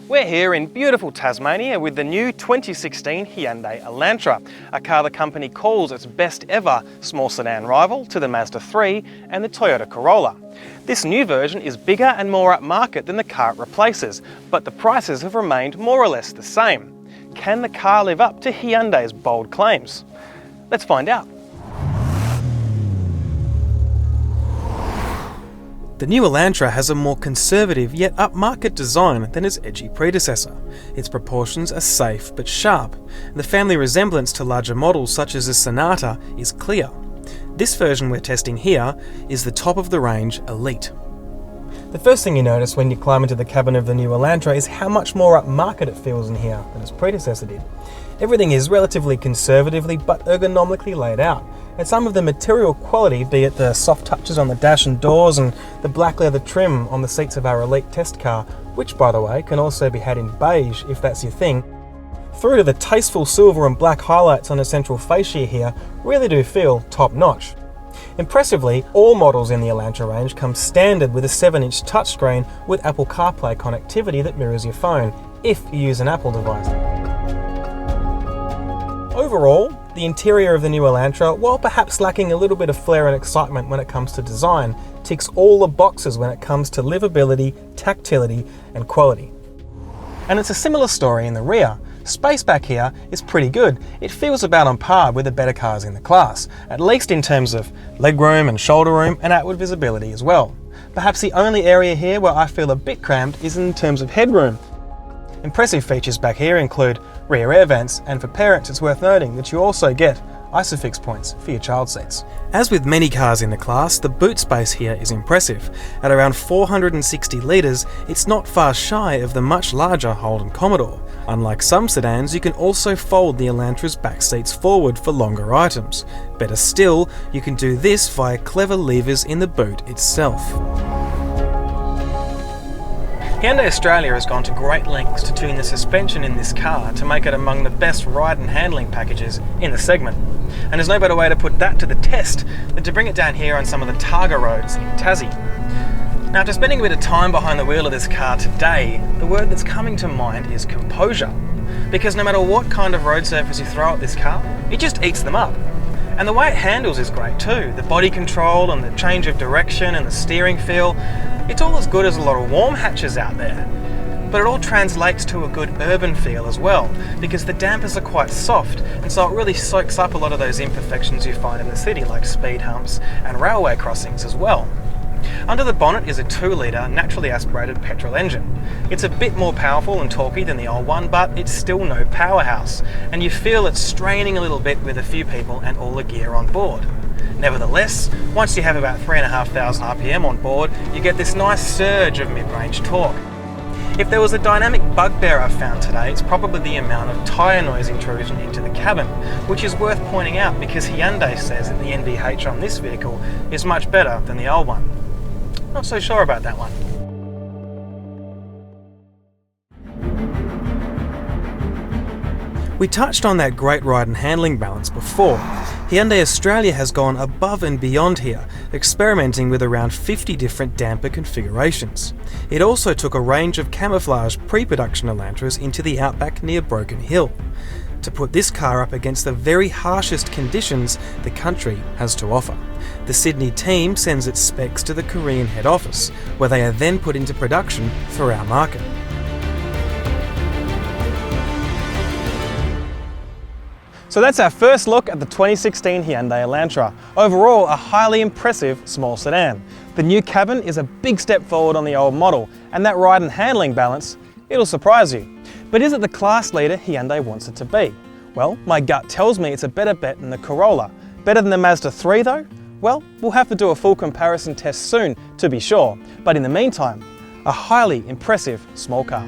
We're here in beautiful Tasmania with the new 2016 Hyundai Elantra, a car the company calls its best ever small sedan rival to the Mazda 3 and the Toyota Corolla. This new version is bigger and more upmarket than the car it replaces, but the prices have remained more or less the same. Can the car live up to Hyundai's bold claims? Let's find out. The new Elantra has a more conservative yet upmarket design than its edgy predecessor. Its proportions are safe but sharp. The family resemblance to larger models such as the Sonata is clear. This version we're testing here is the top of the range Elite. The first thing you notice when you climb into the cabin of the new Elantra is how much more upmarket it feels in here than its predecessor did. Everything is relatively conservatively but ergonomically laid out, and some of the material quality, be it the soft touches on the dash and doors and the black leather trim on the seats of our Elite test car, which by the way can also be had in beige if that's your thing, through to the tasteful silver and black highlights on the central fascia here, really do feel top notch. Impressively, all models in the Elantra range come standard with a 7-inch touchscreen with Apple CarPlay connectivity that mirrors your phone, if you use an Apple device. Overall, the interior of the new Elantra, while perhaps lacking a little bit of flair and excitement when it comes to design, ticks all the boxes when it comes to livability, tactility and quality. And it's a similar story in the rear. Space back here is pretty good. It feels about on par with the better cars in the class, at least in terms of legroom and shoulder room and outward visibility as well. Perhaps the only area here where I feel a bit cramped is in terms of headroom. Impressive features back here include rear air vents, and for parents it's worth noting that you also get ISOFIX points for your child seats. As with many cars in the class, the boot space here is impressive. At around 460 litres, it's not far shy of the much larger Holden Commodore. Unlike some sedans, you can also fold the Elantra's back seats forward for longer items. Better still, you can do this via clever levers in the boot itself. Hyundai Australia has gone to great lengths to tune the suspension in this car to make it among the best ride and handling packages in the segment. And there's no better way to put that to the test than to bring it down here on some of the Targa roads in Tassie. Now, after spending a bit of time behind the wheel of this car today, the word that's coming to mind is composure. Because no matter what kind of road surface you throw at this car, it just eats them up. And the way it handles is great too. The body control and the change of direction and the steering feel, it's all as good as a lot of warm hatches out there. But it all translates to a good urban feel as well, because the dampers are quite soft, and so it really soaks up a lot of those imperfections you find in the city, like speed humps and railway crossings as well. Under the bonnet is a 2-litre naturally aspirated petrol engine. It's a bit more powerful and torquey than the old one, but it's still no powerhouse, and you feel it's straining a little bit with a few people and all the gear on board. Nevertheless, once you have about 3,500 RPM on board, you get this nice surge of mid-range torque. If there was a dynamic bugbear I've found today, it's probably the amount of tyre noise intrusion into the cabin, which is worth pointing out because Hyundai says that the NVH on this vehicle is much better than the old one. Not so sure about that one. We touched on that great ride and handling balance before. Hyundai Australia has gone above and beyond here, experimenting with around 50 different damper configurations. It also took a range of camouflage pre-production Elantras into the outback near Broken Hill, to put this car up against the very harshest conditions the country has to offer. The Sydney team sends its specs to the Korean head office, where they are then put into production for our market. So that's our first look at the 2016 Hyundai Elantra. Overall, a highly impressive small sedan. The new cabin is a big step forward on the old model, and that ride and handling balance, it'll surprise you. But is it the class leader Hyundai wants it to be? Well, my gut tells me it's a better bet than the Corolla. Better than the Mazda 3 though? Well, we'll have to do a full comparison test soon to be sure. But in the meantime, a highly impressive small car.